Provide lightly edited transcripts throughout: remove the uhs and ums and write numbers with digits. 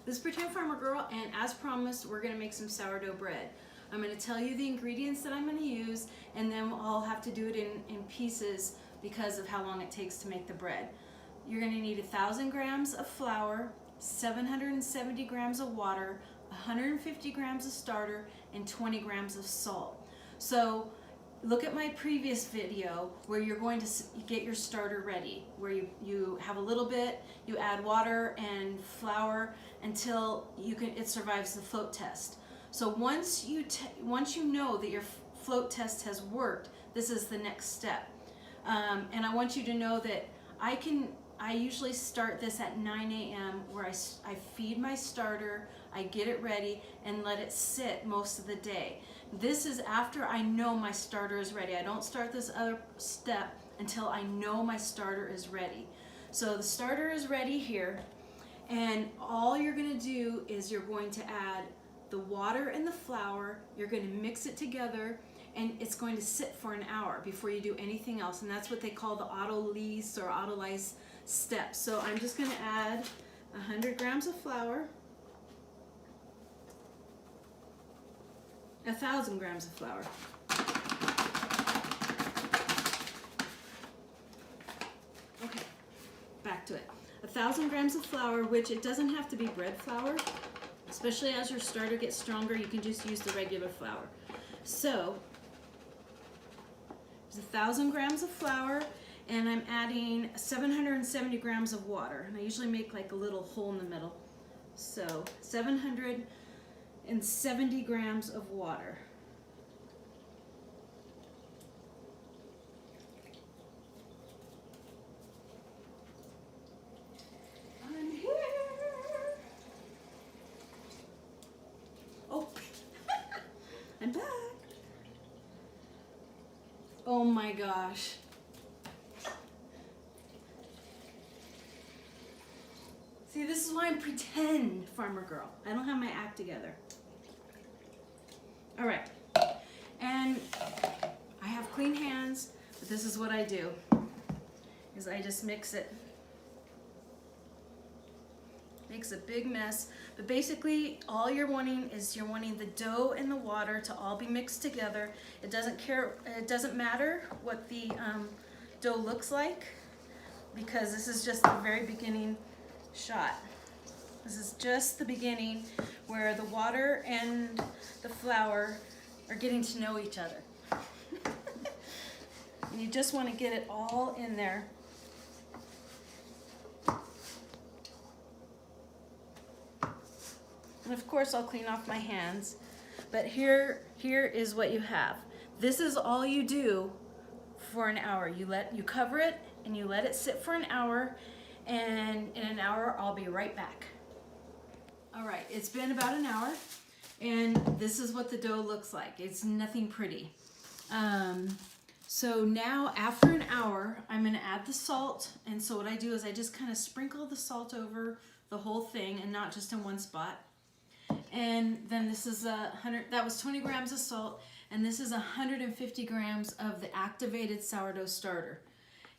This is Potato Farmer Girl, and as promised, we're gonna make some sourdough bread. I'm gonna tell you the ingredients that I'm gonna use, and then I'll have to do it in pieces because of how long it takes to make the bread. You're gonna need 1,000 grams of flour, 770 grams of water, 150 grams of starter, and 20 grams of salt. So look at my previous video where you're going to get your starter ready, where you have a little bit, you add water and flour until it survives the float test. So once you know that your float test has worked, this is the next step. And I want you to know that I usually start this at 9 a.m. where I feed my starter, I get it ready, and let it sit most of the day. This is after I know my starter is ready. I don't start this other step until I know my starter is ready. So the starter is ready here, and all you're gonna do is you're going to add the water and the flour, you're gonna mix it together, and it's going to sit for an hour before you do anything else, and that's what they call the autolyse or autolyse step. So I'm just gonna add 100 grams of flour, 1,000 grams of flour. Okay, back to it. 1,000 grams of flour, which it doesn't have to be bread flour, especially as your starter gets stronger, you can just use the regular flour. So, there's 1,000 grams of flour, and I'm adding 770 grams of water. And I usually make like a little hole in the middle. So, 770 grams of water. I'm here. Oh, I'm back. Oh my gosh. See, this is why I'm pretend farmer girl. I don't have my act together. All right, and I have clean hands, but this is what I do, is I just mix it. Makes a big mess, but basically all you're wanting is the dough and the water to all be mixed together. It doesn't matter what the dough looks like, because this is just the very beginning shot. This is just the beginning where the water and the flour are getting to know each other. And you just want to get it all in there. And of course I'll clean off my hands, but here is what you have. This is all you do for an hour. You cover it and you let it sit for an hour, and in an hour I'll be right back. All right, it's been about an hour, and this is what the dough looks like. It's nothing pretty. So now after an hour, I'm gonna add the salt, and so what I do is I just kind of sprinkle the salt over the whole thing and not just in one spot. And then this is that was 20 grams of salt, and this is 150 grams of the activated sourdough starter.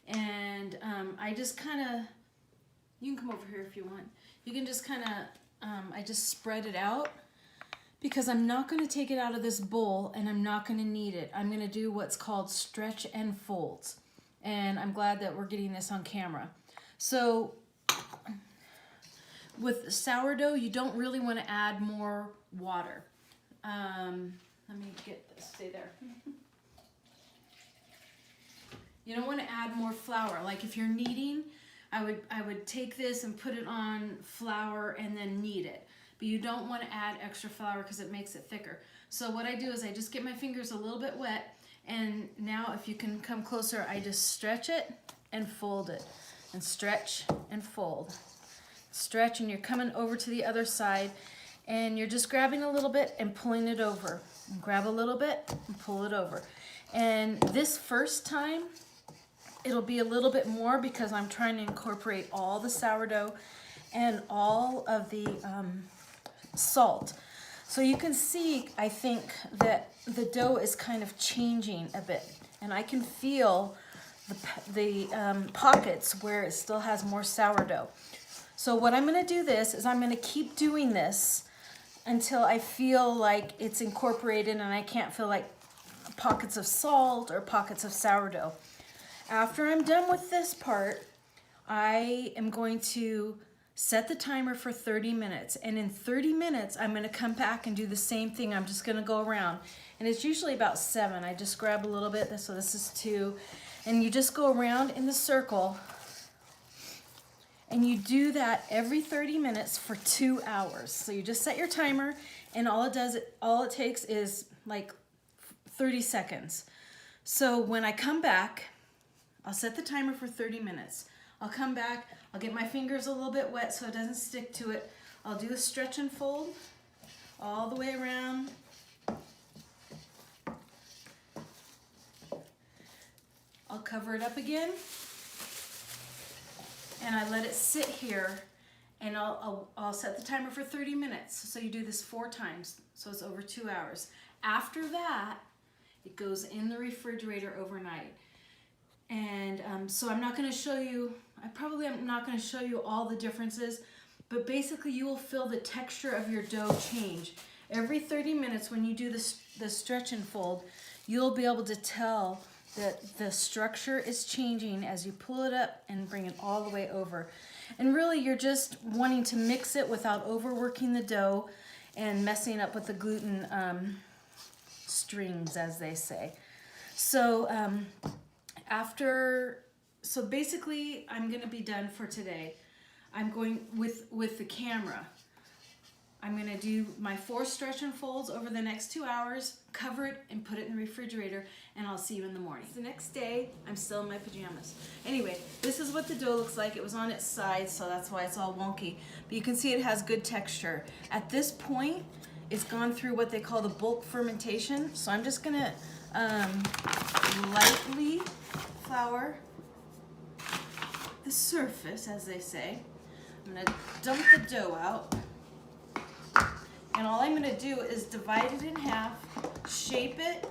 And I just kind of, you can come over here if you want. You can just kind of, I just spread it out, because I'm not going to take it out of this bowl and I'm not going to knead it. I'm going to do what's called stretch and folds. And I'm glad that we're getting this on camera. So with sourdough, you don't really want to add more water. Let me get this, stay there. You don't want to add more flour. Like if you're kneading, I would take this and put it on flour and then knead it. But you don't want to add extra flour because it makes it thicker. So what I do is I just get my fingers a little bit wet, and now if you can come closer, I just stretch it and fold it, and stretch and fold. Stretch, and you're coming over to the other side, and you're just grabbing a little bit and pulling it over. And grab a little bit and pull it over. And this first time, it'll be a little bit more because I'm trying to incorporate all the sourdough and all of the salt. So you can see, I think, that the dough is kind of changing a bit, and I can feel the pockets where it still has more sourdough. So what I'm gonna do this is I'm gonna keep doing this until I feel like it's incorporated and I can't feel like pockets of salt or pockets of sourdough. After I'm done with this part, I am going to set the timer for 30 minutes. And in 30 minutes, I'm gonna come back and do the same thing. I'm just gonna go around. And it's usually about 7. I just grab a little bit, so this is 2. And you just go around in the circle. And you do that every 30 minutes for 2 hours. So you just set your timer, and all it takes is like 30 seconds. So when I come back, I'll set the timer for 30 minutes. I'll come back, I'll get my fingers a little bit wet so it doesn't stick to it. I'll do a stretch and fold all the way around. I'll cover it up again, and I let it sit here, and I'll set the timer for 30 minutes. So you do this 4 times, so it's over 2 hours. After that, it goes in the refrigerator overnight. And so I'm not going to show you, I'm not going to show you all the differences, but basically you will feel the texture of your dough change. Every 30 minutes when you do the stretch and fold, you'll be able to tell that the structure is changing as you pull it up and bring it all the way over. And really you're just wanting to mix it without overworking the dough and messing up with the gluten strings, as they say. So so basically I'm gonna be done for today. I'm going with the camera. I'm gonna do my 4 stretch and folds over the next 2 hours, cover it and put it in the refrigerator, and I'll see you in the morning. The next day, I'm still in my pajamas. Anyway, this is what the dough looks like. It was on its side, so that's why it's all wonky. But you can see it has good texture. At this point, it's gone through what they call the bulk fermentation. So I'm just gonna lightly flour the surface, as they say. I'm gonna dump the dough out. And all I'm gonna do is divide it in half, shape it,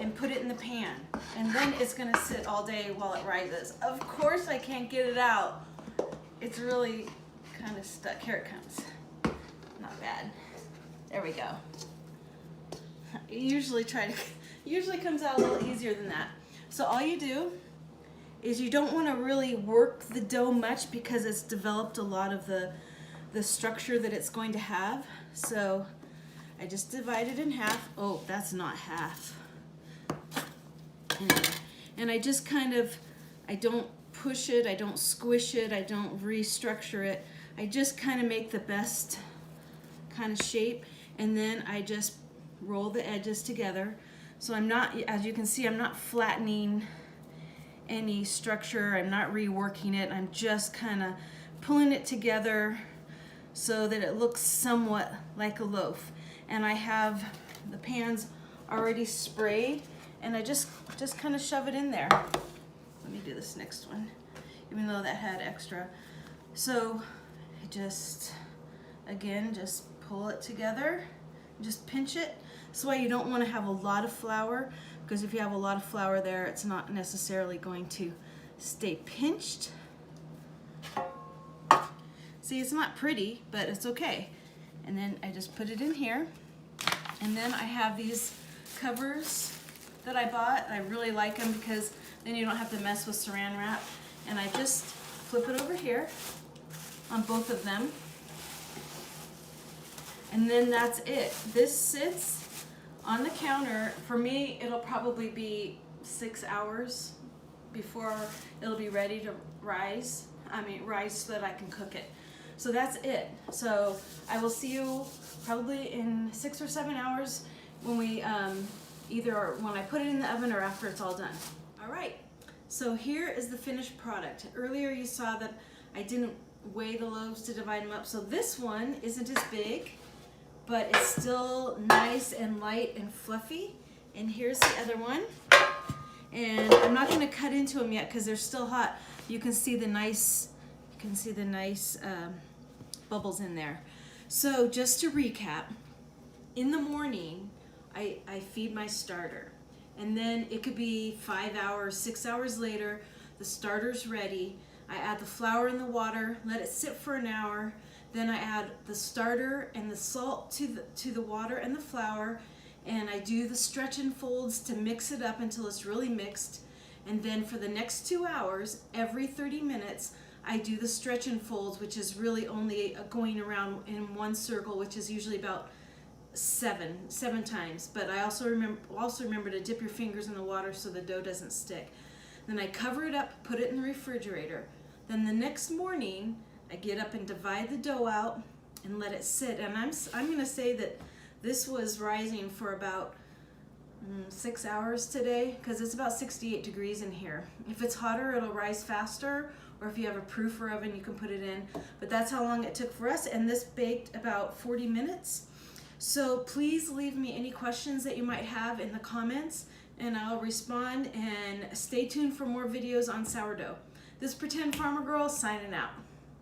and put it in the pan. And then it's gonna sit all day while it rises. Of course I can't get it out. It's really kind of stuck. Here it comes. Not bad. There we go. Usually comes out a little easier than that. So all you do is you don't want to really work the dough much because it's developed a lot of the structure that it's going to have. So I just divide it in half. Oh, that's not half. And I just kind of, I don't push it, I don't squish it, I don't restructure it. I just kind of make the best kind of shape, and then I just roll the edges together. So I'm not, as you can see, I'm not flattening any structure, I'm not reworking it, I'm just kind of pulling it together so that it looks somewhat like a loaf. And I have the pans already sprayed, and I just kind of shove it in there. Let me do this next one, even though that had extra. So I just, again, just pull it together, just pinch it. That's why you don't want to have a lot of flour, because if you have a lot of flour there, it's not necessarily going to stay pinched. See, it's not pretty, but it's okay. And then I just put it in here. And then I have these covers that I bought. I really like them because then you don't have to mess with saran wrap. And I just flip it over here on both of them. And then that's it. This sits on the counter. For me, it'll probably be 6 hours before it'll be ready to rise so that I can cook it. So that's it. So I will see you probably in 6 or 7 hours when we either when I put it in the oven or after it's all done. All right, so here is the finished product. Earlier you saw that I didn't weigh the loaves to divide them up, so this one isn't as big, but it's still nice and light and fluffy. And here's the other one. And I'm not gonna cut into them yet because they're still hot. You can see the nice, bubbles in there. So just to recap, in the morning, I feed my starter. And then it could be 5 hours, 6 hours later, the starter's ready. I add the flour in the water, let it sit for an hour. Then I add the starter and the salt to the water and the flour, and I do the stretch and folds to mix it up until it's really mixed. And then for the next 2 hours, every 30 minutes, I do the stretch and folds, which is really only going around in one circle, which is usually about seven times. But I also remember to dip your fingers in the water so the dough doesn't stick. Then I cover it up, put it in the refrigerator. Then the next morning, I get up and divide the dough out and let it sit. And I'm going to say that this was rising for about 6 hours today, because it's about 68 degrees in here. If it's hotter, it'll rise faster, or if you have a proofer oven, you can put it in. But that's how long it took for us, and this baked about 40 minutes. So please leave me any questions that you might have in the comments, and I'll respond, and stay tuned for more videos on sourdough. This Pretend Farmer Girl signing out.